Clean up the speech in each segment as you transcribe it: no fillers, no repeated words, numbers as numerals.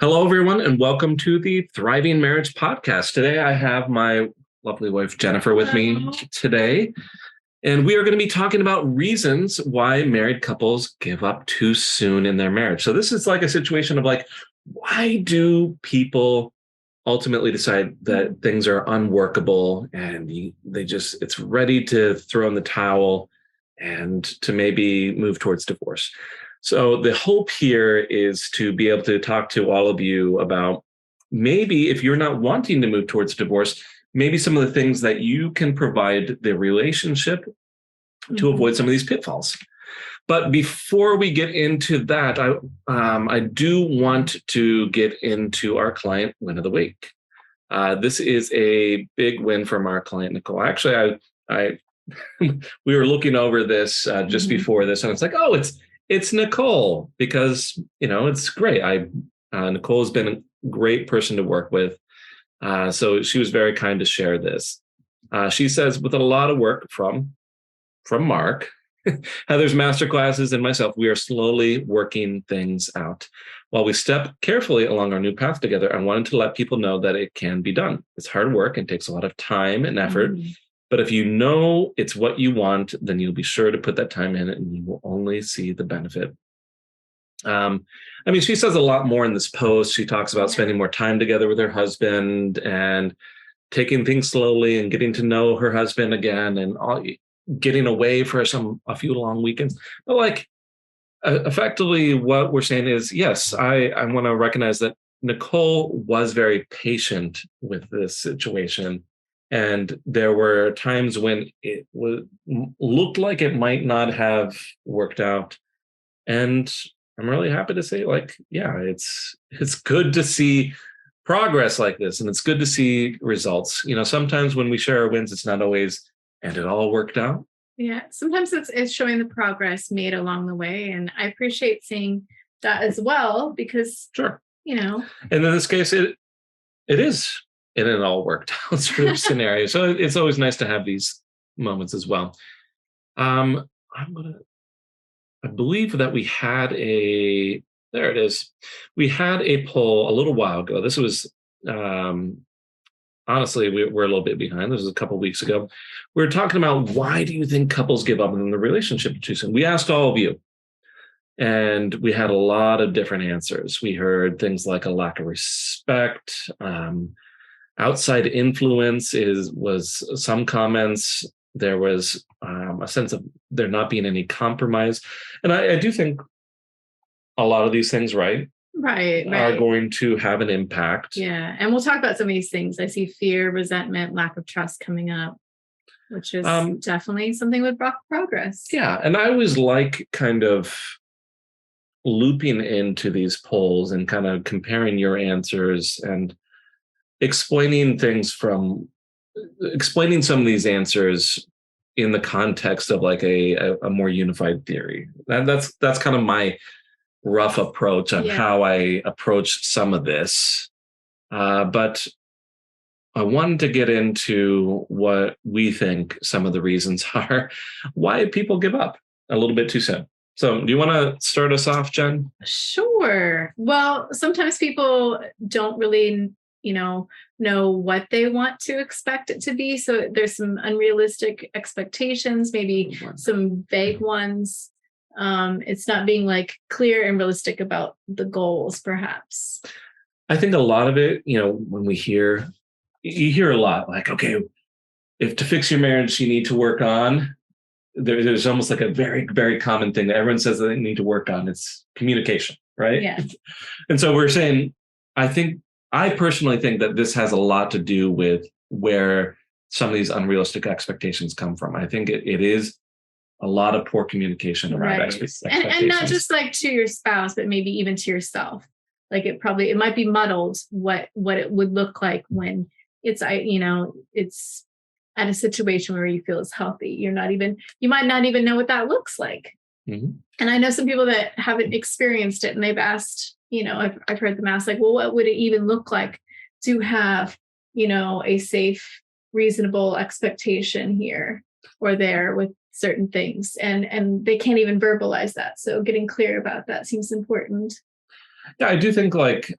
Hello, everyone, and welcome to the Thriving Marriage Podcast. Today, I have my lovely wife, Jennifer, with me today, and we are going to be talking about reasons why married couples give up too soon in their marriage. So this is like a situation of like, why do people ultimately decide that things are unworkable and it's ready to throw in the towel and to maybe move towards divorce? So the hope here is to be able to talk to all of you about maybe if you're not wanting to move towards divorce, maybe some of the things that you can provide the relationship to avoid some of these pitfalls. But before we get into that, I do want to get into our client win of the week. This is a big win from our client, Nicole. Actually, I we were looking over this just before this, and it's like, oh, it's Nicole because it's great. Nicole has been a great person to work with, so she was very kind to share this. She says, with a lot of work from Mark, Heather's masterclasses, and myself, we are slowly working things out. While we step carefully along our new path together, I wanted to let people know that it can be done. It's hard work and takes a lot of time and effort. But if you know it's what you want, then you'll be sure to put that time in and you will only see the benefit. She says a lot more in this post. She talks about spending more time together with her husband and taking things slowly and getting to know her husband again and getting away for a few long weekends. But effectively what we're saying is, yes, I want to recognize that Nicole was very patient with this situation. And there were times when it looked like it might not have worked out. And I'm really happy to say, it's good to see progress like this. And it's good to see results. Sometimes when we share our wins, it's not always, and it all worked out. Yeah, sometimes it's showing the progress made along the way. And I appreciate seeing that as well, because, sure. And in this case, it is. And it all worked out sort of scenario. So it's always nice to have these moments as well. I believe that we had there it is. We had a poll a little while ago. This was, honestly, we're a little bit behind. This was a couple of weeks ago. We were talking about, why do you think couples give up in the relationship too soon? We asked all of you. And we had a lot of different answers. We heard things like a lack of respect, outside influence was some comments. There was a sense of there not being any compromise. And I do think a lot of these things, right, are going to have an impact. Yeah. And we'll talk about some of these things. I see fear, resentment, lack of trust coming up, which is definitely something with progress. Yeah. And I always like kind of looping into these polls and kind of comparing your answers and explaining some of these answers in the context of like a more unified theory. That's kind of my rough approach on how I approach some of this. But I wanted to get into what we think some of the reasons are why people give up a little bit too soon. So do you want to start us off, Jen? Sure. Well, sometimes people don't really know what they want to expect it to be. So there's some unrealistic expectations, maybe some vague ones. It's not being clear and realistic about the goals, perhaps. I think a lot of it, when you hear a lot okay, if to fix your marriage, you need to work on, there's almost like a very, very common thing that everyone says that they need to work on. It's communication, right? Yeah. And so we're saying, I personally think that this has a lot to do with where some of these unrealistic expectations come from. I think it is a lot of poor communication around expectations. And not just to your spouse, but maybe even to yourself. It might be muddled what it would look like when it's at a situation where you feel it's healthy. You might not even know what that looks like. Mm-hmm. And I know some people that haven't experienced it and they've asked, I've heard them ask well, what would it even look like to have, a safe, reasonable expectation here or there with certain things. And they can't even verbalize that. So getting clear about that seems important. Yeah, I do think like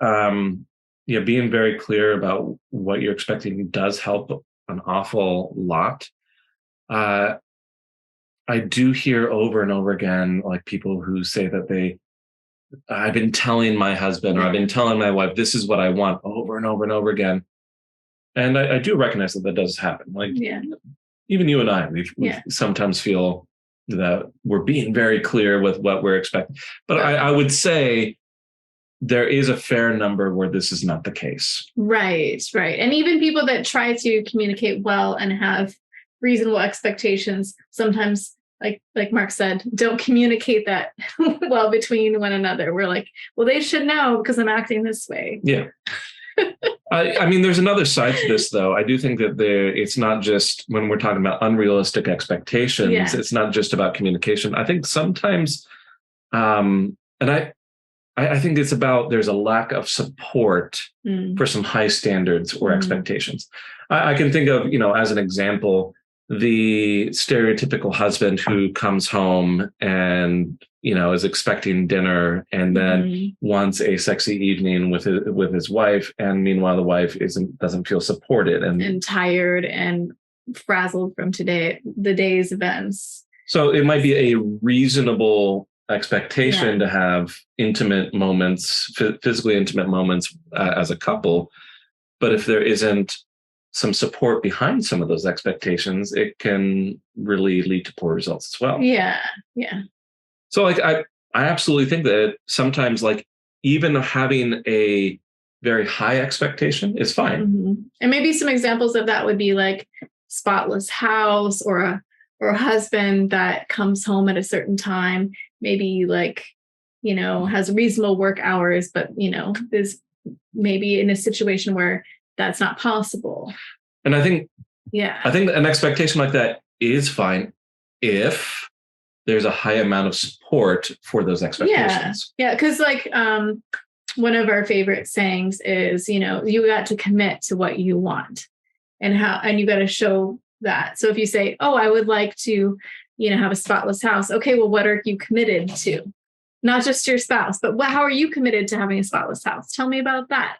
being very clear about what you're expecting does help an awful lot. Uh, I do hear over and over again like people who say that I've been telling my husband or I've been telling my wife this is what I want over and over and over again, and I do recognize that does happen. Like even you and I, we sometimes feel that we're being very clear with what we're expecting, but I would say there is a fair number where this is not the case. Right. And even people that try to communicate well and have reasonable expectations, sometimes, like Mark said, don't communicate that well between one another. We're like, well, they should know because I'm acting this way. Yeah. I mean, there's another side to this, though. I do think that it's not just when we're talking about unrealistic expectations, it's not just about communication. I think sometimes, I think it's about there's a lack of support for some high standards or expectations. I can think of, as an example, the stereotypical husband who comes home and, is expecting dinner and then wants a sexy evening with his wife. And meanwhile, the wife doesn't feel supported and tired and frazzled from the day's events. So it might be a reasonable expectation to have intimate moments, physically intimate moments as a couple. But if there isn't some support behind some of those expectations, it can really lead to poor results as well. Yeah. So like, I absolutely think that sometimes like even having a very high expectation is fine. And maybe some examples of that would be like spotless house or a husband that comes home at a certain time, maybe like, has reasonable work hours, but, is maybe in a situation where that's not possible. And I think an expectation like that is fine if there's a high amount of support for those expectations. Yeah. Because like one of our favorite sayings is, you got to commit to what you want and you got to show that. So if you say, oh, I would like to, have a spotless house. Okay, well, what are you committed to? Not just your spouse, but how are you committed to having a spotless house? Tell me about that.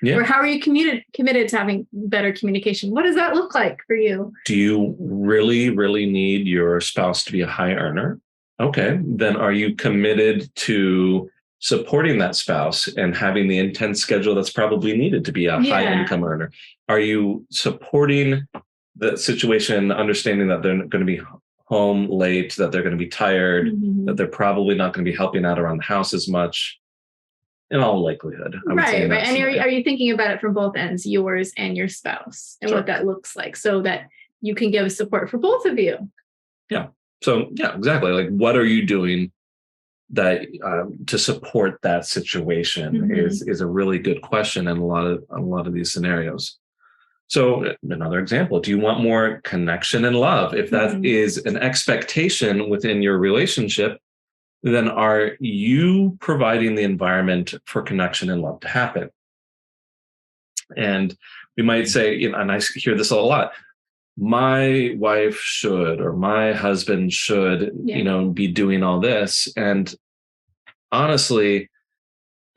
Yeah. Or how are you committed to having better communication? What does that look like for you? Do you really, really need your spouse to be a high earner? Okay, then are you committed to supporting that spouse and having the intense schedule that's probably needed to be a high income earner? Are you supporting the situation, understanding that they're going to be home late, that they're going to be tired, that they're probably not going to be helping out around the house as much? In all likelihood. Right. And are you thinking about it from both ends, yours and your spouse, and what that looks like so that you can give support for both of you? Yeah. So, yeah, exactly. Like, what are you doing that to support that situation is a really good question in a lot of these scenarios. So another example, do you want more connection and love? If that is an expectation within your relationship, then are you providing the environment for connection and love to happen? And we might say, and I hear this a lot, my wife should, or my husband should, be doing all this. And honestly,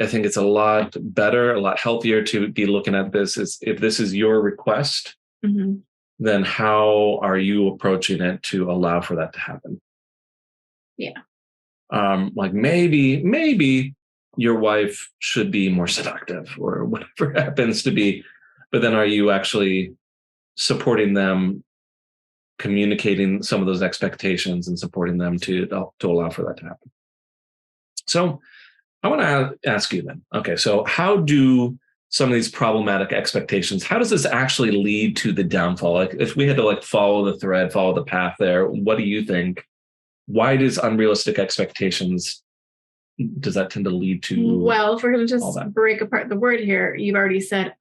I think it's a lot better, a lot healthier to be looking at this as if this is your request, then how are you approaching it to allow for that to happen? Yeah. Like maybe your wife should be more seductive or whatever it happens to be, but then are you actually supporting them, communicating some of those expectations and supporting them to allow for that to happen? So I want to ask you then, okay, so how do some of these problematic expectations, how does this actually lead to the downfall? Like if we had to follow the thread, follow the path there, what do you think? Why does unrealistic expectations, does that tend to lead to? Well, if we're going to just break apart the word here, you've already said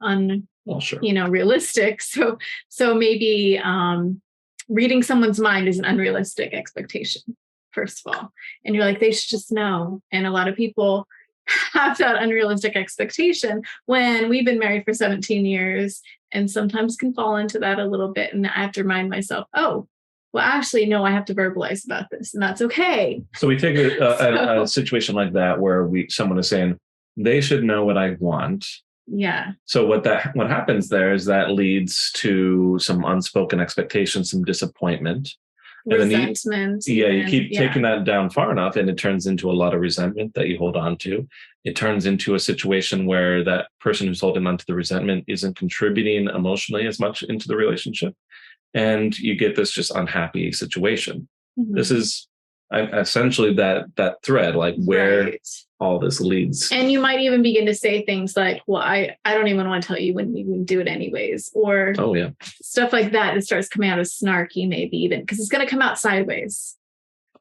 realistic. So maybe reading someone's mind is an unrealistic expectation, first of all. And you're like, they should just know. And a lot of people have that unrealistic expectation when we've been married for 17 years and sometimes can fall into that a little bit. And I have to remind myself, oh, well, actually, no, I have to verbalize about this, and that's okay. So we take a situation like that where someone is saying, They should know what I want. Yeah. So what happens there is that leads to some unspoken expectations, some disappointment. And Resentment. then you keep taking that down far enough, and it turns into a lot of resentment that you hold on to. It turns into a situation where that person who's holding on to the resentment isn't contributing emotionally as much into the relationship. And you get this just unhappy situation. Mm-hmm. This is essentially that thread, like where all this leads. And you might even begin to say things like, well, I don't even want to tell you when you would do it anyways. Or stuff like that. It starts coming out as snarky, maybe even, because it's going to come out sideways.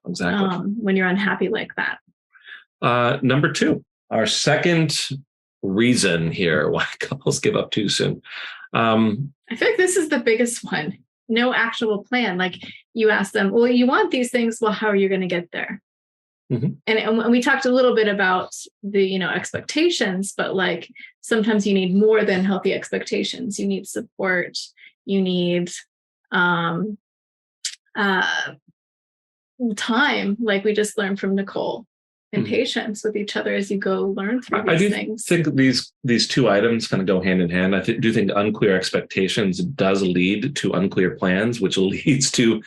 Exactly. When you're unhappy like that. Number 2, our second reason here why couples give up too soon. I feel like this is the biggest one. No actionable plan. Like you ask them, well, you want these things. Well, how are you going to get there? Mm-hmm. And we talked a little bit about the, expectations, but like sometimes you need more than healthy expectations. You need support. You need time, like we just learned from Nicole, and patience with each other as you go learn through these things. I think these two items kind of go hand in hand. I do think unclear expectations does lead to unclear plans, which leads to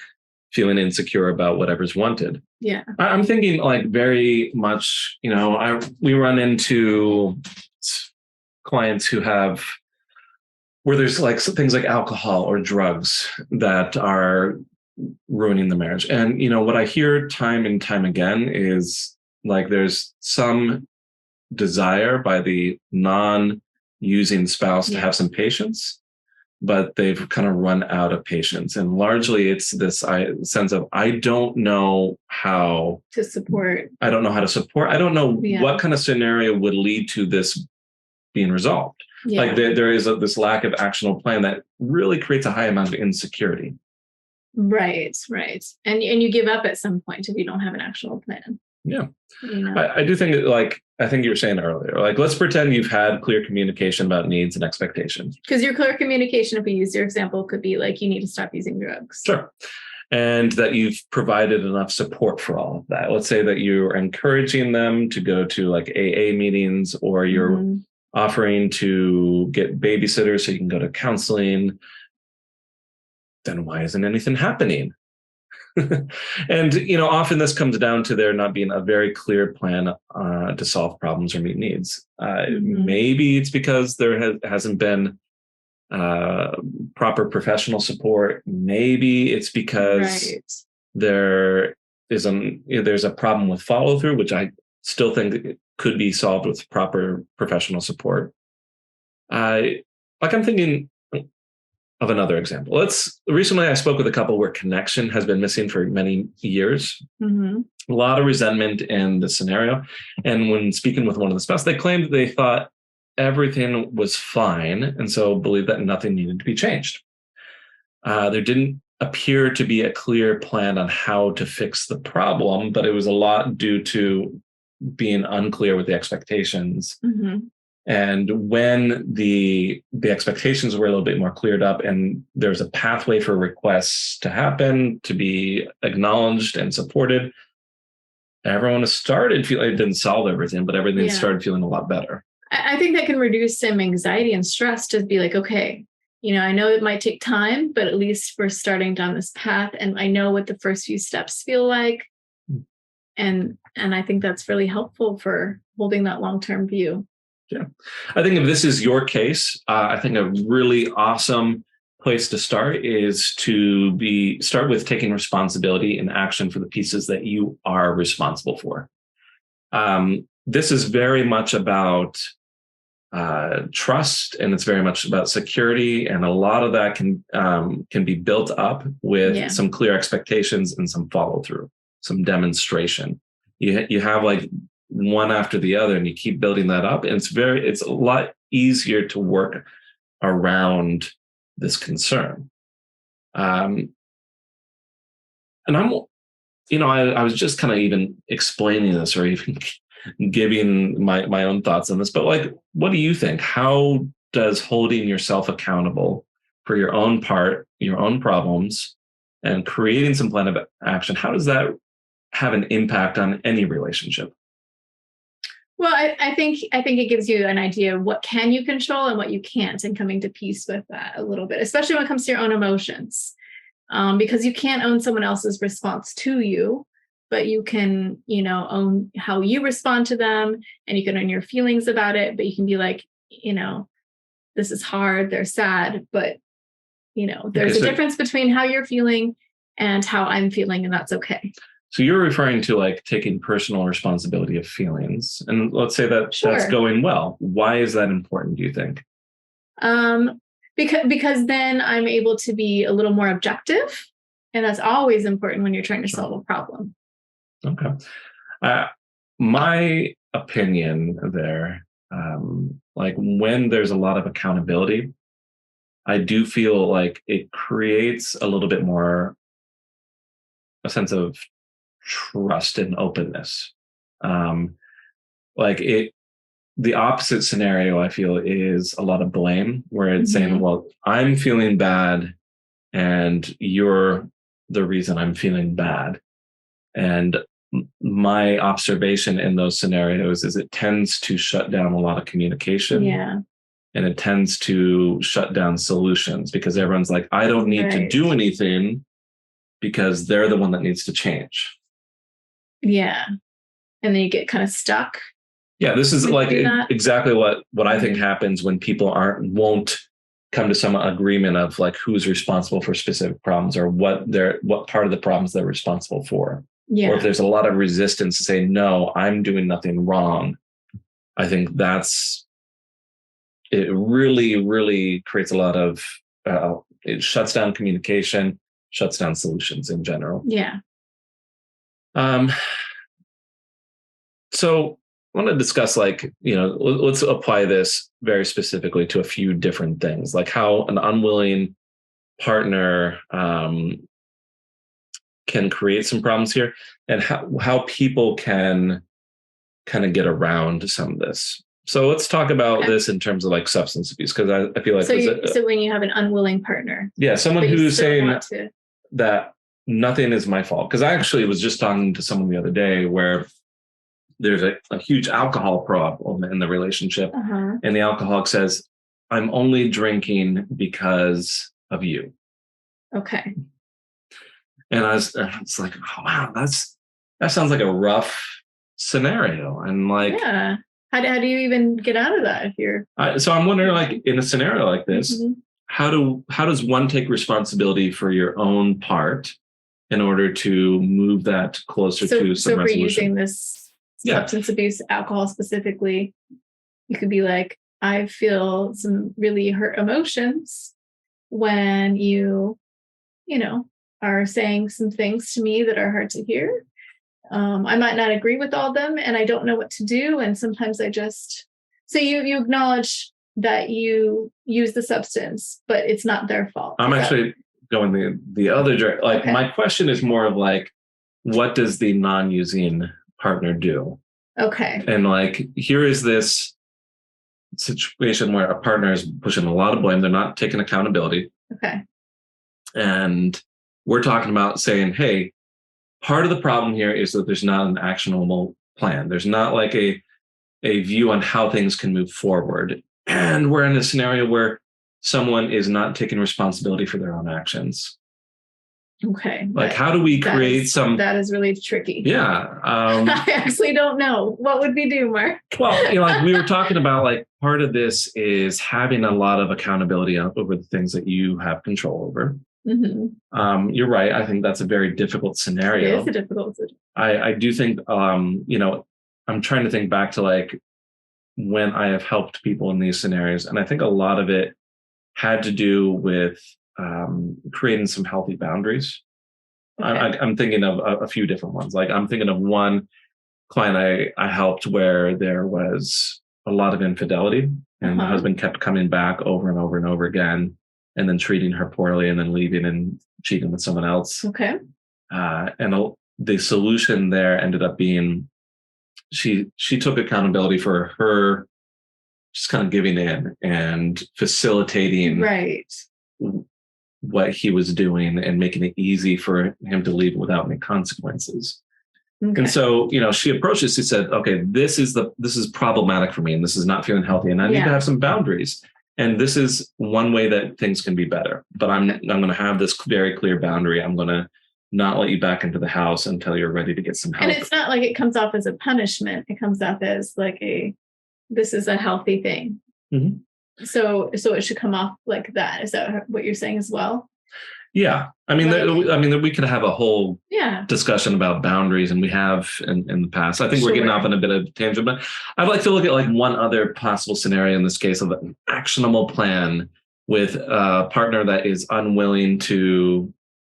feeling insecure about whatever's wanted. Yeah. I'm thinking like very much, we run into clients where there's like things like alcohol or drugs that are ruining the marriage. And, what I hear time and time again is like there's some desire by the non-using spouse to have some patience, but they've kind of run out of patience. And largely it's this sense of, I don't know how to support. I don't know how to support. I don't know what kind of scenario would lead to this being resolved. Yeah. Like there is this lack of actionable plan that really creates a high amount of insecurity. Right. And you give up at some point if you don't have an actionable plan. Yeah. I do think I think you were saying earlier, like, let's pretend you've had clear communication about needs and expectations. Because your clear communication, if we use your example, could be like, you need to stop using drugs. Sure. And that you've provided enough support for all of that. Let's say that you're encouraging them to go to like AA meetings, or you're offering to get babysitters so you can go to counseling. Then why isn't anything happening? And, often this comes down to there not being a very clear plan to solve problems or meet needs. Maybe it's because there hasn't been proper professional support. Maybe it's because there's a problem with follow through, which I still think it could be solved with proper professional support. I'm thinking of another example. Recently I spoke with a couple where connection has been missing for many years. A lot of resentment in the scenario. And when speaking with one of the spouses, they claimed that they thought everything was fine, and so believed that nothing needed to be changed. There didn't appear to be a clear plan on how to fix the problem, but it was a lot due to being unclear with the expectations. And when the expectations were a little bit more cleared up and there's a pathway for requests to happen, to be acknowledged and supported, everyone started feeling, it didn't solve everything, but everything started feeling a lot better. I think that can reduce some anxiety and stress to be like, okay, I know it might take time, but at least we're starting down this path and I know what the first few steps feel like. And I think that's really helpful for holding that long-term view. Yeah. I think if this is your case, I think a really awesome place to start is to start with taking responsibility and action for the pieces that you are responsible for. This is very much about trust, and it's very much about security. And a lot of that can be built up with some clear expectations and some follow through, some demonstration. You have like one after the other, and you keep building that up. And it's a lot easier to work around this concern. And I was just kind of even explaining this, or even giving my own thoughts on this, but like, what do you think? How does holding yourself accountable for your own part, your own problems, and creating some plan of action, how does that have an impact on any relationship? Well, I think it gives you an idea of what can you control and what you can't, and coming to peace with that a little bit, especially when it comes to your own emotions, because you can't own someone else's response to you, but you can, own how you respond to them, and you can own your feelings about it. But you can be like, this is hard. They're sad, but there's a difference between how you're feeling and how I'm feeling, and that's okay. So you're referring to like taking personal responsibility of feelings. And let's say that Sure. That's going well. Why is that important, do you think? Because then I'm able to be a little more objective. And that's always important when you're trying to solve a problem. Okay. My opinion there, like when there's a lot of accountability, I do feel like it creates a little bit more a sense of trust and openness. The opposite scenario I feel is a lot of blame, where it's saying, well, I'm feeling bad and you're the reason I'm feeling bad. And my observation in those scenarios is it tends to shut down a lot of communication. Yeah. And it tends to shut down solutions because everyone's like, I don't need to do anything because they're the one that needs to change. Yeah. And then you get kind of stuck. Yeah, this is like exactly what I think happens when people won't come to some agreement of like who's responsible for specific problems or what part of the problems they're responsible for. Yeah. Or if there's a lot of resistance to say, no, I'm doing nothing wrong. I think it really, really creates a lot of, it shuts down communication, shuts down solutions in general. Yeah. So I want to discuss let's apply this very specifically to a few different things, like how an unwilling partner can create some problems here, and how people can kind of get around some of this. So let's talk about this in terms of like substance abuse, because I feel like so when you have an unwilling partner, someone who's saying that nothing is my fault. Because I actually was just talking to someone the other day where there's a huge alcohol problem in the relationship, and the alcoholic says, I'm only drinking because of you. Okay. And it's like, oh, wow, that sounds like a rough scenario. And like, yeah, how do you even get out of that if you're? So I'm wondering, like, in a scenario like this, how does one take responsibility for your own part in order to move that closer to some resolution? So for using this substance abuse, alcohol specifically, you could be like, I feel some really hurt emotions when you are saying some things to me that are hard to hear. I might not agree with all of them, and I don't know what to do. And sometimes so you acknowledge that you use the substance, but it's not their fault. I'm actually going the other direction. Like, my question is more of like, what does the non-using partner do? Okay. And like, here is this situation where a partner is pushing a lot of blame. They're not taking accountability. Okay. And we're talking about saying, hey, part of the problem here is that there's not an actionable plan. There's not like a view on how things can move forward. And we're in a scenario where someone is not taking responsibility for their own actions. Okay. Like, how do we create that is really tricky. Yeah. I actually don't know. What would we do, Mark? Well, like we were talking about, like, part of this is having a lot of accountability over the things that you have control over. You're right. I think that's a very difficult scenario. It is a difficult scenario. I do think, I'm trying to think back to like when I have helped people in these scenarios. And I think a lot of it had to do with creating some healthy boundaries. Okay. I'm thinking of a few different ones. Like, I'm thinking of one client I helped where there was a lot of infidelity, and the husband kept coming back over and over and over again, and then treating her poorly, and then leaving and cheating with someone else. Okay. And the solution there ended up being she took accountability for her just kind of giving in and facilitating what he was doing and making it easy for him to leave without any consequences. Okay. And so, she approached this. She said, okay, this is problematic for me, and this is not feeling healthy, and I need to have some boundaries. And this is one way that things can be better. But I'm going to have this very clear boundary. I'm going to not let you back into the house until you're ready to get some help. And it's not like it comes off as a punishment. It comes off as like this is a healthy thing. Mm-hmm. So it should come off like that. Is that what you're saying as well? Yeah. I mean, we could have a whole discussion about boundaries, and we have in the past. I think we're getting off on a bit of a tangent, but I'd like to look at like one other possible scenario in this case of an actionable plan with a partner that is unwilling to,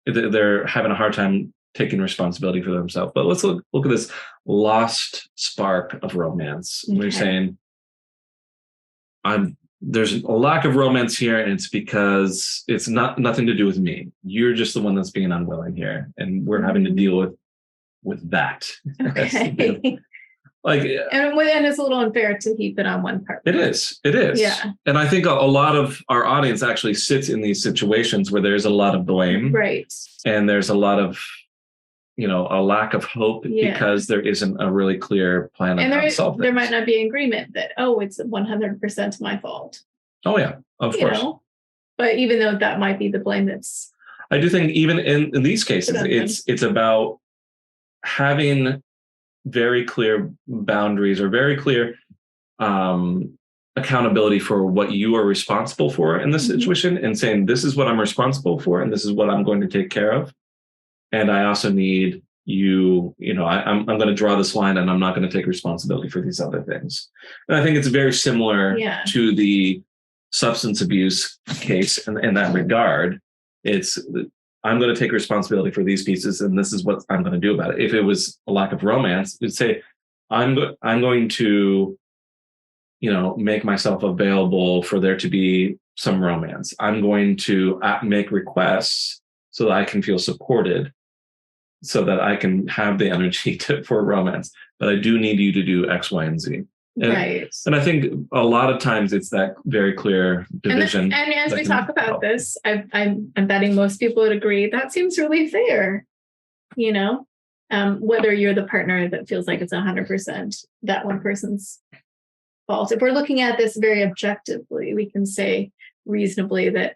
they're having a hard time taking responsibility for themselves. But let's look at this lost spark of romance. Okay. We're saying, there's a lack of romance here, and it's because it's nothing to do with me. You're just the one that's being unwilling here, and we're having to deal with that. Okay. And it's a little unfair to heap it on one part. It is. Yeah. And I think a lot of our audience actually sits in these situations where there's a lot of blame. Right. And there's a lot of, a lack of hope because there isn't a really clear plan on how to solve things. There might not be an agreement that, it's 100% my fault. Oh, yeah, of course. But even though that might be the blame I do think even in these cases, it's about having very clear boundaries or very clear accountability for what you are responsible for in this situation, and saying, this is what I'm responsible for, and this is what I'm going to take care of. And I also need you, I'm going to draw this line, and I'm not going to take responsibility for these other things. And I think it's very similar to the substance abuse case in that regard. It's, I'm going to take responsibility for these pieces, and this is what I'm going to do about it. If it was a lack of romance, it'd say, I'm going to, make myself available for there to be some romance. I'm going to make requests so that I can feel supported, so that I can have the energy for romance. But I do need you to do X, Y, and Z. Right. And I think a lot of times it's that very clear division. And as we talk about this, I'm betting most people would agree that seems really fair. Whether you're the partner that feels like it's 100% that one person's fault. If we're looking at this very objectively, we can say reasonably that,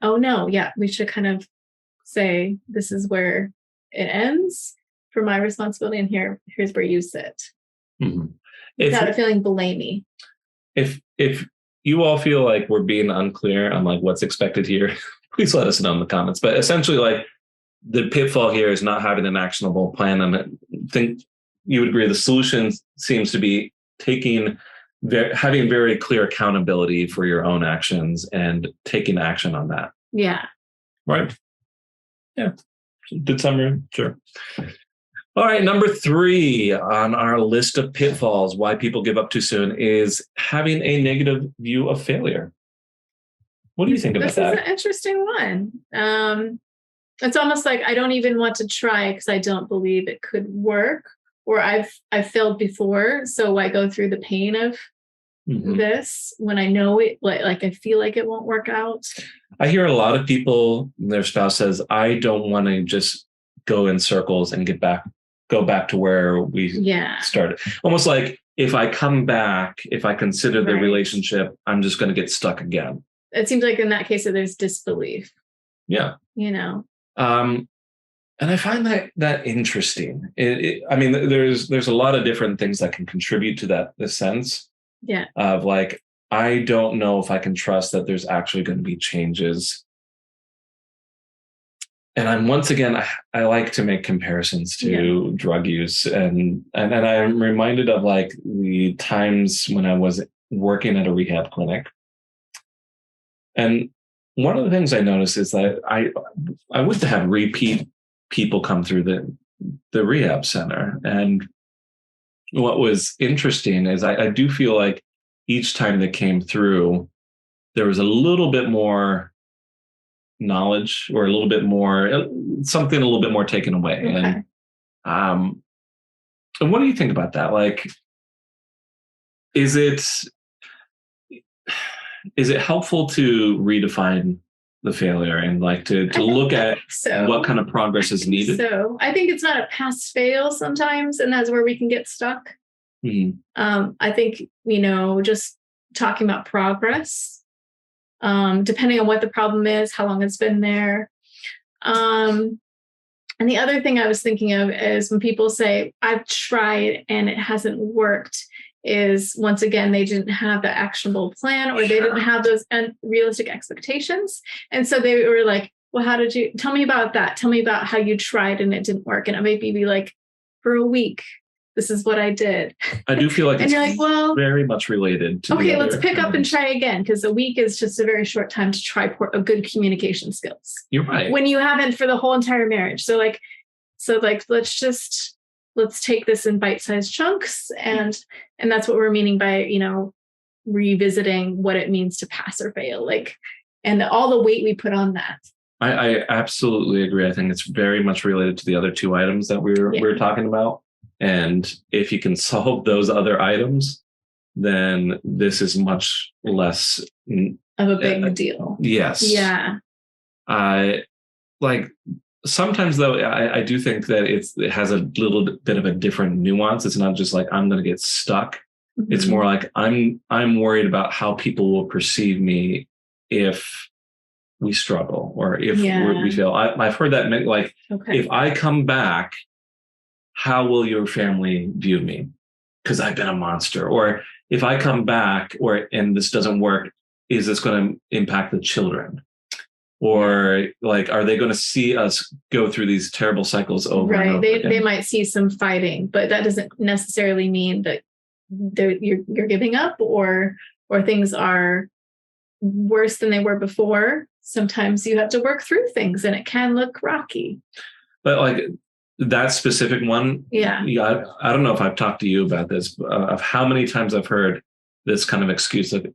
we should kind of say this is where it ends for my responsibility, and here's where you sit. Mm-hmm. Without feeling blamey. If you all feel like we're being unclear on like what's expected here, please let us know in the comments. But essentially, like, the pitfall here is not having an actionable plan. And I think you would agree the solution seems to be having very clear accountability for your own actions and taking action on that. Yeah. Right. Yeah. Good summary. Sure. All right. Number 3 on our list of pitfalls, why people give up too soon, is having a negative view of failure. What do you think about that? This is an interesting one. It's almost like I don't even want to try because I don't believe it could work, or I've failed before. So I go through the pain of this when I know it, like I feel like it won't work out. I hear a lot of people, their spouse says, I don't want to just go in circles and go back to where we started. Almost like if I come back, if I consider the relationship, I'm just going to get stuck again. It seems like in that case, there's disbelief. Yeah. And I find that interesting. I mean, there's a lot of different things that can contribute to this sense. Yeah. Of like, I don't know if I can trust that there's actually going to be changes. And I'm once again, I like to make comparisons to drug use, and I'm reminded of like the times when I was working at a rehab clinic. And one of the things I noticed is that I would have repeat people come through the rehab center. And what was interesting is I do feel like each time they came through, there was a little bit more knowledge, or a little bit more, something a little bit more taken away. Okay. And what do you think about that? Like, is it helpful to redefine the failure and like to look at what kind of progress is needed? So I think it's not a pass fail sometimes, and that's where we can get stuck. I think, just talking about progress, depending on what the problem is, how long it's been there. And the other thing I was thinking of is when people say, I've tried and it hasn't worked, is once again, they didn't have the actionable plan, or they didn't have those unrealistic expectations. And so they were like, well, how did you tell me about that? Tell me about how you tried and it didn't work. And it might be like, for a week, this is what I did. I do feel like and it's you're like, well, very much related to okay, let's pick up and try again, because a week is just a very short time to try a good communication skills. You're right. When you haven't for the whole entire marriage. So let's take this in bite-sized chunks. And that's what we're meaning by, revisiting what it means to pass or fail, and all the weight we put on that. I absolutely agree. I think it's very much related to the other two items that we were talking about. And if you can solve those other items, then this is much less of a big deal. Yes. Yeah. Sometimes though, I do think that it has a little bit of a different nuance. It's not just like I'm going to get stuck. Mm-hmm. It's more like I'm worried about how people will perceive me if we struggle or if we fail. I've heard that like, if I come back, how will your family view me? Because I've been a monster. Or if I come back and this doesn't work, is this going to impact the children? Or are they going to see us go through these terrible cycles over and over again? They might see some fighting, but that doesn't necessarily mean that you're giving up or things are worse than they were before. Sometimes you have to work through things and it can look rocky. But that specific one, I don't know if I've talked to you about this, of how many times I've heard this kind of excuse of,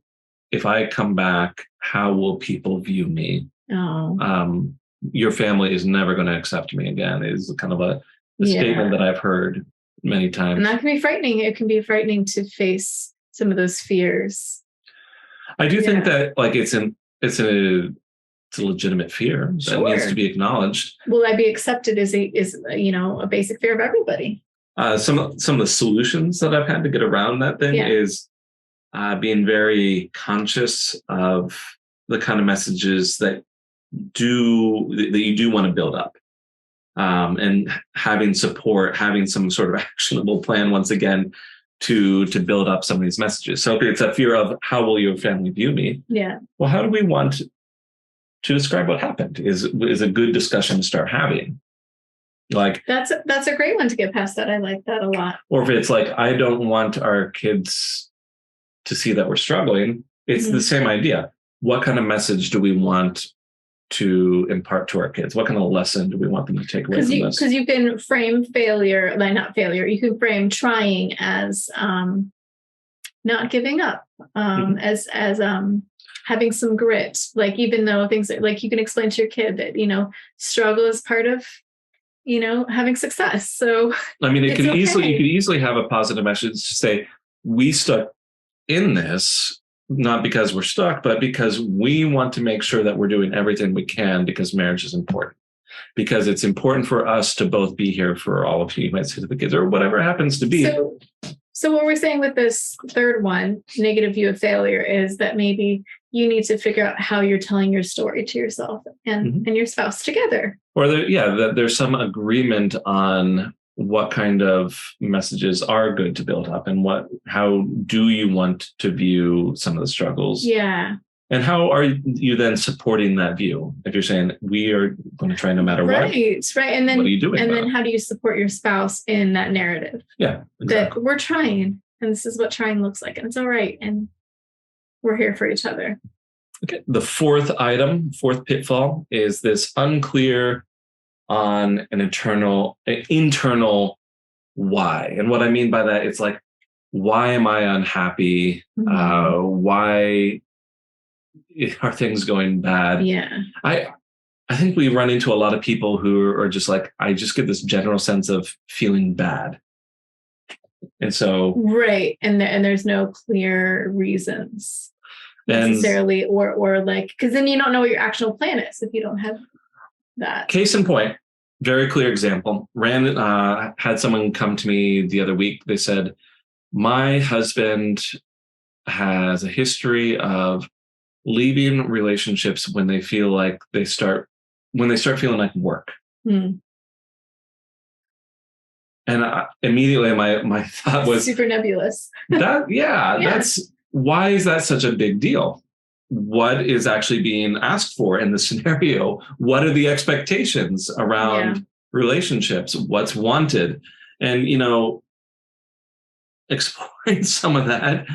if I come back, how will people view me? Oh. Your family is never going to accept me again, is kind of a statement that I've heard many times. And that can be frightening. It can be frightening to face some of those fears. I do think that it's a legitimate fear that needs to be acknowledged. Will that be accepted is a basic fear of everybody? Some of the solutions that I've had to get around that thing is being very conscious of the kind of messages that you do want to build up, and having support, having some sort of actionable plan once again to build up some of these messages. So if it's a fear of how will your family view me? Yeah. Well, how do we want to describe what happened is a good discussion to start having. That's a great one to get past that. I like that a lot. Or if it's I don't want our kids to see that we're struggling, it's the same idea. What kind of message do we want to impart to our kids? What kind of lesson do we want them to take away from this? Because you can frame failure, not failure, you can frame trying as not giving up, as having some grit. Even though things you can explain to your kid that, struggle is part of, having success. So I mean, you could easily have a positive message to say, we stuck in this, not because we're stuck, but because we want to make sure that we're doing everything we can, because marriage is important. Because it's important for us to both be here for all of you might say to the kids, or whatever happens to be. So what we're saying with this third one, negative view of failure, is that maybe you need to figure out how you're telling your story to yourself and your spouse together. Or that there's some agreement on what kind of messages are good to build up, and how do you want to view some of the struggles? Yeah. And how are you then supporting that view? If you're saying we are going to try no matter what. Right. And then what are you doing? And then how do you support your spouse in that narrative? Yeah. Exactly. That we're trying, and this is what trying looks like, and it's all right, and we're here for each other. Okay. The fourth pitfall is this unclear on an internal why. And what I mean by that, it's why am I unhappy? Why are things going bad? Yeah. I think we run into a lot of people who are just I just get this general sense of feeling bad. And so. Right. And there's no clear reasons. necessarily, or like, because then you don't know what your actual plan is if you don't have that. Case in point, very clear example. Had someone come to me the other week. They said, my husband has a history of leaving relationships when they feel like they start feeling like work. Hmm. And immediately my thought was super nebulous. That's why is that such a big deal? What is actually being asked for in the scenario? What are the expectations around relationships? What's wanted? And, exploring some of that,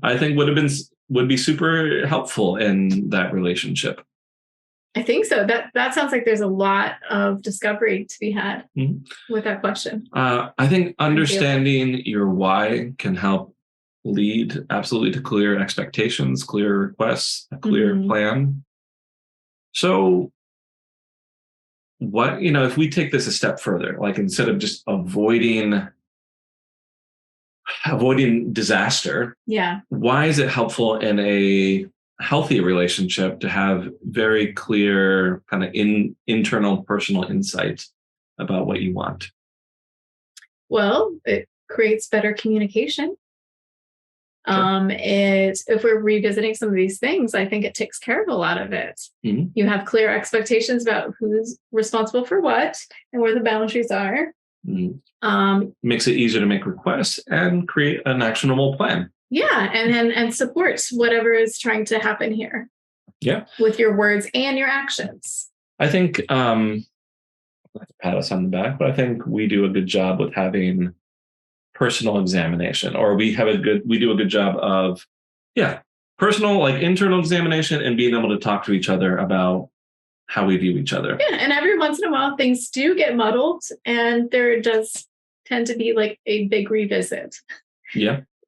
I think would be super helpful in that relationship. I think so. That sounds like there's a lot of discovery to be had with that question. I think understanding your why can help lead absolutely to clear expectations, clear requests, a clear plan. So what, if we take this a step further, like instead of just avoiding disaster, why is it helpful in a healthy relationship to have very clear kind of internal personal insight about what you want? Well, it creates better communication. Sure. If we're revisiting some of these things, I think it takes care of a lot of it. You have clear expectations about who's responsible for what and where the boundaries are. Makes it easier to make requests and create an actionable plan. And supports whatever is trying to happen here. With your words and your actions. I think not to pat us on the back, but I think we do a good job with having personal examination, or we do a good job of personal, like internal examination, and being able to talk to each other about how we view each other. And every once in a while things do get muddled, and there does tend to be like a big revisit.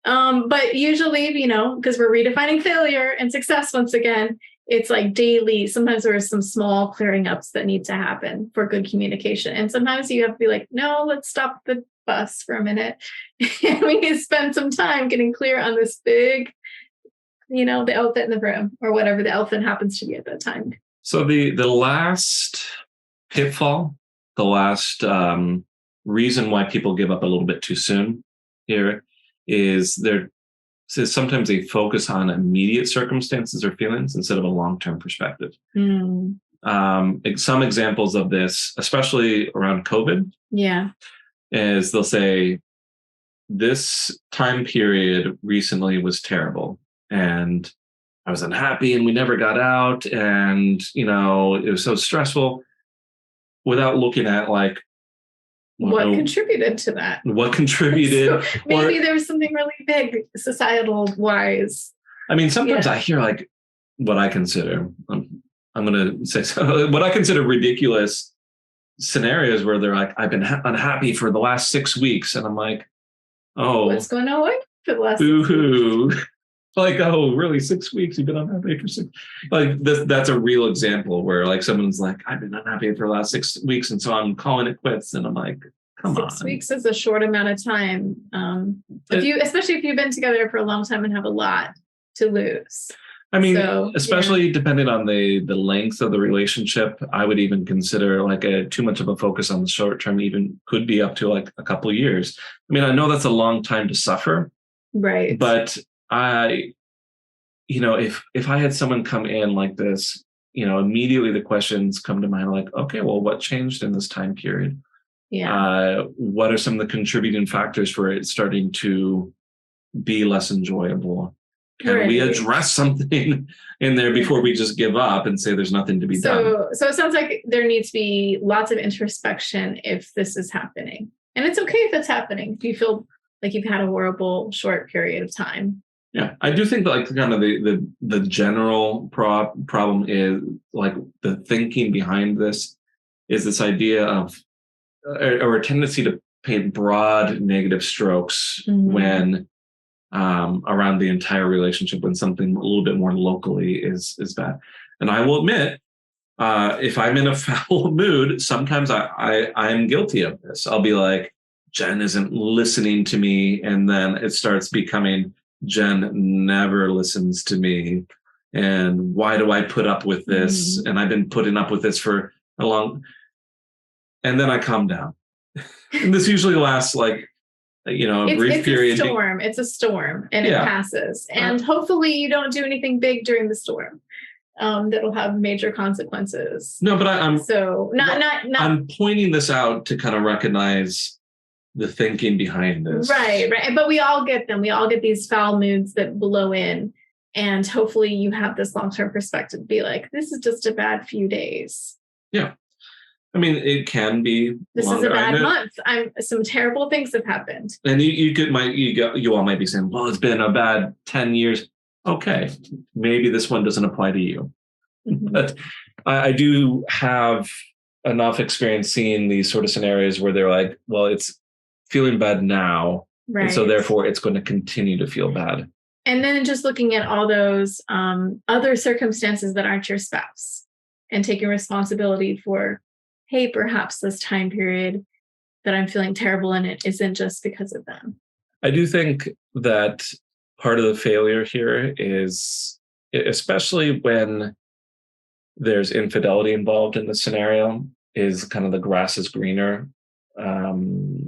But usually, because we're redefining failure and success once again, it's like daily. Sometimes there are some small clearing ups that need to happen for good communication. And sometimes you have to be like, no, let's stop the bus for a minute. And we need to spend some time getting clear on this big, the elephant in the room, or whatever the elephant happens to be at that time. So the last pitfall, the last reason why people give up a little bit too soon here is sometimes they focus on immediate circumstances or feelings instead of a long-term perspective. Some examples of this, especially around COVID, is they'll say, this time period recently was terrible and I was unhappy and we never got out and, it was so stressful, without looking at like, what contributed to that? What contributed? So maybe there was something really big societal wise. I mean, sometimes I hear like what I consider, I'm going to say what I consider ridiculous scenarios where they're like, I've been unhappy for the last 6 weeks. And I'm like, oh, what's going on for the last boo-hoo. Like, oh, really? 6 weeks? You've been unhappy for 6? Like, that's a real example where, like, someone's like, I've been unhappy for the last 6 weeks, and so I'm calling it quits. And I'm like, come on. 6 weeks is a short amount of time. Especially if you've been together for a long time and have a lot to lose. I mean, especially depending on the length of the relationship, I would even consider like too much of a focus on the short term even could be up to like a couple of years. I mean, I know that's a long time to suffer. Right. But if I had someone come in like this, immediately the questions come to mind like, okay, well, what changed in this time period? What are some of the contributing factors for it starting to be less enjoyable? Can we address something in there before we just give up and say there's nothing to be done? So it sounds like there needs to be lots of introspection if this is happening. And it's okay if it's happening. If you feel like you've had a horrible short period of time. Yeah, I do think that like kind of the general problem is like the thinking behind this is this idea of or a tendency to paint broad negative strokes when around the entire relationship, when something a little bit more locally is bad. And I will admit, if I'm in a foul mood, sometimes I'm guilty of this. I'll be like, Jen isn't listening to me, and then it starts becoming Jen never listens to me. And why do I put up with this? And I've been putting up with this for a long, and then I calm down. And this usually lasts like, a brief period. It's a storm and it passes. And hopefully you don't do anything big during the storm that'll have major consequences. No, but I'm pointing this out to kind of recognize the thinking behind this. Right. But we all get them. We all get these foul moods that blow in. And hopefully you have this long-term perspective to be like, this is just a bad few days. Yeah. I mean, it can be. This longer. Is a bad month. Some terrible things have happened. And you all might be saying, well, it's been a bad 10 years. Okay. Maybe this one doesn't apply to you. But I do have enough experience seeing these sort of scenarios where they're like, well, it's feeling bad now. Right. And so therefore it's going to continue to feel bad. And then just looking at all those other circumstances that aren't your spouse and taking responsibility for, hey, perhaps this time period that I'm feeling terrible in it isn't just because of them. I do think that part of the failure here is, especially when there's infidelity involved in the scenario, is kind of the grass is greener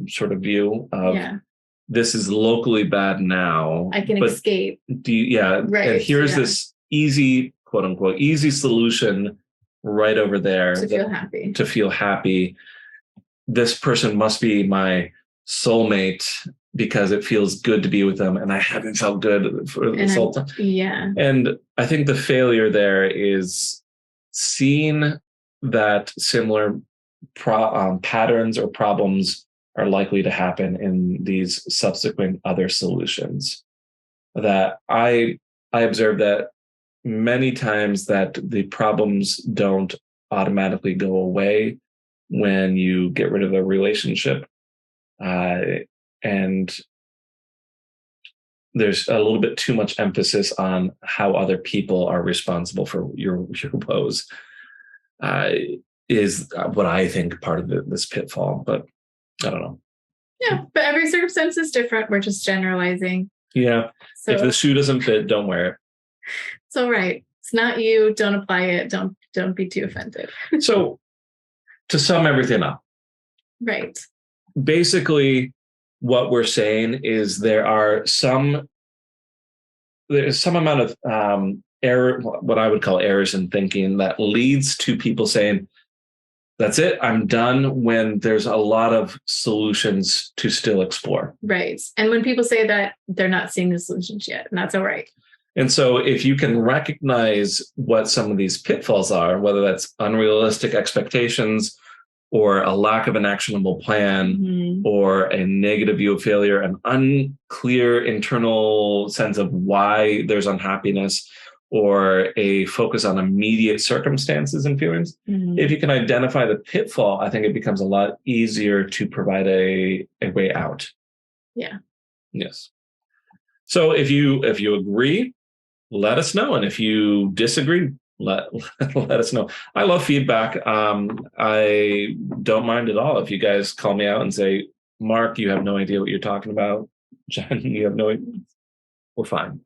sort of view of this is locally bad now. I can escape. Right. And here's this easy, quote unquote, easy solution right over there to feel happy. This person must be my soulmate because it feels good to be with them. And I haven't felt good for this whole time. Yeah. And I think the failure there is seeing that similar patterns or problems are likely to happen in these subsequent other solutions. That I observe that many times that the problems don't automatically go away when you get rid of a relationship. And there's a little bit too much emphasis on how other people are responsible for your woes, is what I think part of this pitfall, but I don't know. Yeah, but every circumstance is different. We're just generalizing. Yeah. So, if the shoe doesn't fit, don't wear it. It's all right. It's not you. Don't apply it. Don't be too offended. So to sum everything up. Right. Basically, what we're saying is there's some amount of error, what I would call errors in thinking, that leads to people saying, that's it, I'm done, when there's a lot of solutions to still explore. Right. And when people say that, they're not seeing the solutions yet, and that's all right. And so if you can recognize what some of these pitfalls are, whether that's unrealistic expectations or a lack of an actionable plan or a negative view of failure, an unclear internal sense of why there's unhappiness, or a focus on immediate circumstances and feelings, if you can identify the pitfall, I think it becomes a lot easier to provide a way out. Yeah. Yes. So if you agree, let us know. And if you disagree, let us know. I love feedback. I don't mind at all if you guys call me out and say, Mark, you have no idea what you're talking about. Jen, you have no idea. We're fine.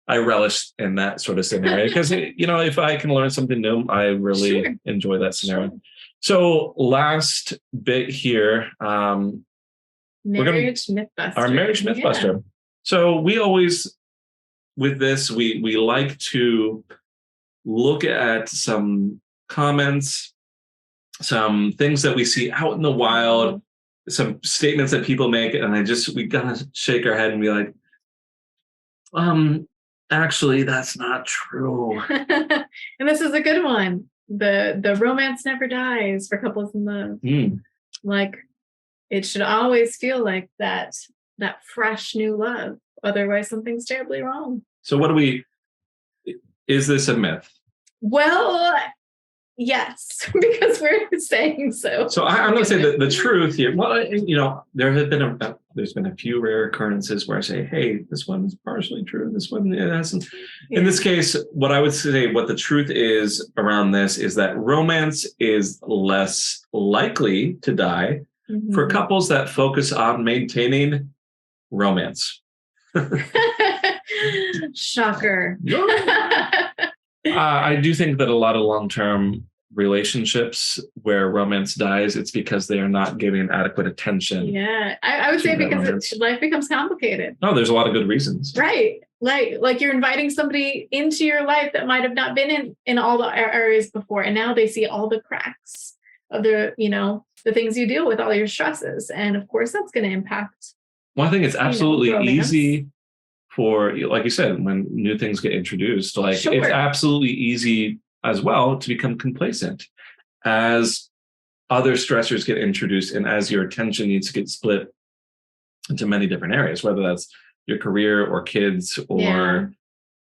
I relish in that sort of scenario because, if I can learn something new, I really enjoy that scenario. Sure. So last bit here, Marriage Mythbuster. Our Marriage Mythbuster. Yeah. So we always, with this, we like to look at some comments, some things that we see out in the wild, some statements that people make, and we gotta shake our head and be like, actually, that's not true. And this is a good one. The romance never dies for couples in love. Like, it should always feel like that fresh new love. Otherwise, something's terribly wrong. So is this a myth? Well, yes, because we're saying so. So I'm going to say the truth here. Well, there's been a few rare occurrences where I say, hey, this one is partially true. This one hasn't. Yeah. In this case, what I would say, what the truth is around this is that romance is less likely to die for couples that focus on maintaining romance. Shocker. I do think that a lot of long-term relationships where romance dies, it's because they are not giving adequate attention. Yeah, I would say because life becomes complicated. No, there's a lot of good reasons. Right. Like you're inviting somebody into your life that might have not been in all the areas before. And now they see all the cracks of the things you deal with, all your stresses. And of course, that's going to impact. Well, I think it's absolutely easy for, like you said, when new things get introduced, like it's absolutely easy as well to become complacent as other stressors get introduced and as your attention needs to get split into many different areas, whether that's your career or kids or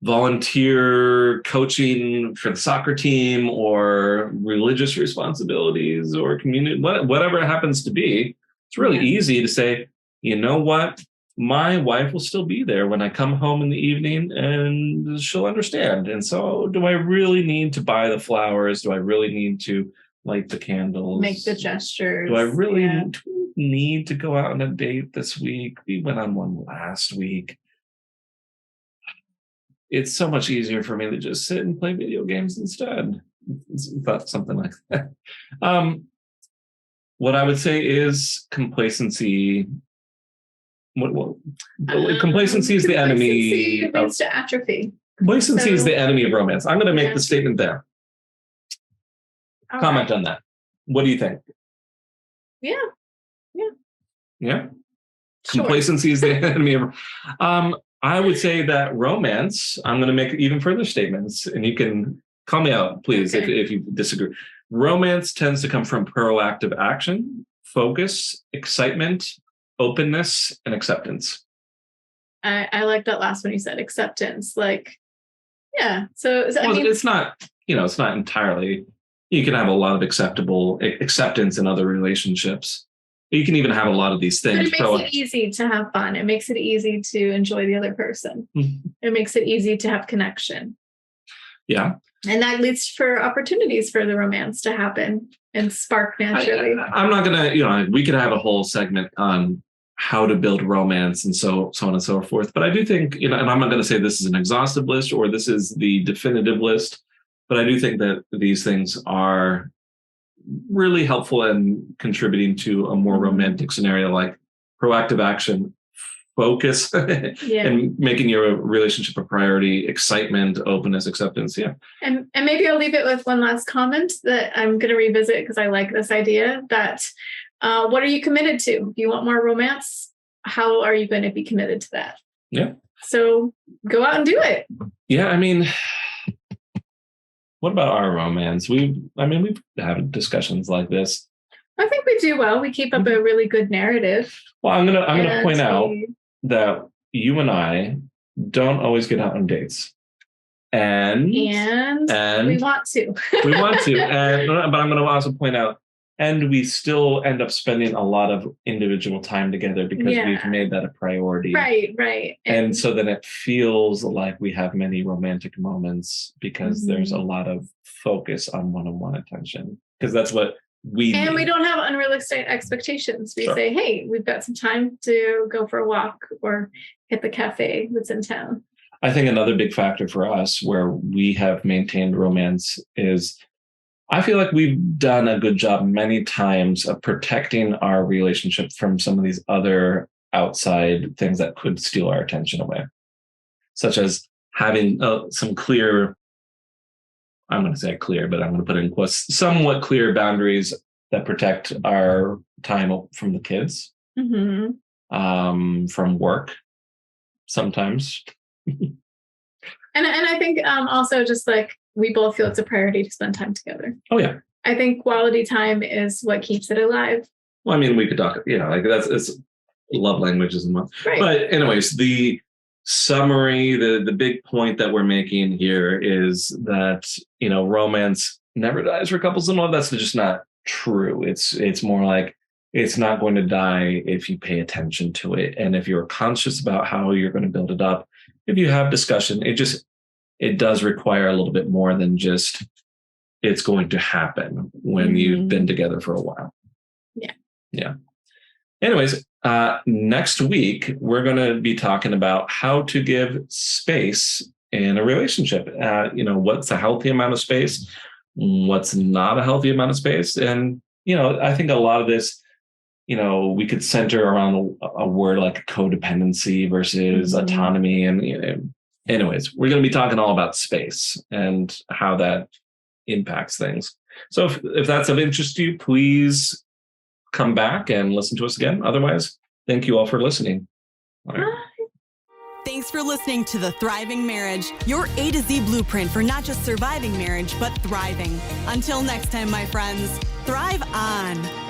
volunteer coaching for the soccer team or religious responsibilities or community, whatever it happens to be. It's really easy to say, you know what? My wife will still be there when I come home in the evening and she'll understand. And so do I really need to buy the flowers? Do I really need to light the candles? Make the gestures? Do I really need to go out on a date this week? We went on one last week. It's so much easier for me to just sit and play video games instead. It's something like that. What I would say is complacency. Complacency is the enemy. Complacency leads to atrophy. Complacency is the enemy of romance. I'm going to make the statement there. Comment on that. What do you think? Yeah. Sure. Complacency is the enemy of. I would say that romance. I'm going to make even further statements, and you can call me out, please, if you disagree. Romance tends to come from proactive action, focus, excitement, openness, and acceptance. I like that last one you said, acceptance. So it's not, it's not entirely. You can have a lot of acceptance in other relationships. You can even have a lot of these things. But it makes it easy to have fun. It makes it easy to enjoy the other person. It makes it easy to have connection. Yeah. And that leads for opportunities for the romance to happen and spark naturally. I'm not going to, we could have a whole segment on how to build romance and so on and so forth. But I do think, and I'm not going to say this is an exhaustive list or this is the definitive list, but I do think that these things are really helpful in contributing to a more romantic scenario, like proactive action, focus, and making your relationship a priority, excitement, openness, acceptance. Yeah. And maybe I'll leave it with one last comment that I'm going to revisit because I like this idea that what are you committed to? If you want more romance, how are you going to be committed to that? Yeah. So go out and do it. Yeah. I mean, what about our romance? We've had discussions like this. I think we do well. We keep up a really good narrative. Well, I'm gonna point out that you and I don't always get out on dates. And we want to. We want to. But I'm going to also point out, and we still end up spending a lot of individual time together because we've made that a priority. Right. And so then it feels like we have many romantic moments because there's a lot of focus on one-on-one attention. Because that's what we need. We don't have unrealistic expectations. We say, hey, we've got some time to go for a walk or hit the cafe that's in town. I think another big factor for us where we have maintained romance is I feel like we've done a good job many times of protecting our relationship from some of these other outside things that could steal our attention away, such as having some clear, I'm going to say clear, but I'm going to put it in quotes, somewhat clear boundaries that protect our time from the kids, from work sometimes. And I think also just like we both feel it's a priority to spend time together. Oh, yeah. I think quality time is what keeps it alive. Well, I mean, we could talk, it's love languages and what. Right. But anyways, the summary, the big point that we're making here is that, romance never dies for couples and all. That's just not true. It's more like it's not going to die if you pay attention to it. And if you're conscious about how you're going to build it up, if you have discussion, it does require a little bit more than just it's going to happen when you've been together for a while. Yeah. Anyways, Next week, we're going to be talking about how to give space in a relationship. What's a healthy amount of space? What's not a healthy amount of space? And, I think a lot of this, we could center around a word like codependency versus autonomy. And, anyways, we're going to be talking all about space and how that impacts things. So if that's of interest to you, please come back and listen to us again. Otherwise, thank you all for listening. All right. Thanks for listening to The Thriving Marriage, your A to Z blueprint for not just surviving marriage, but thriving. Until next time, my friends, thrive on.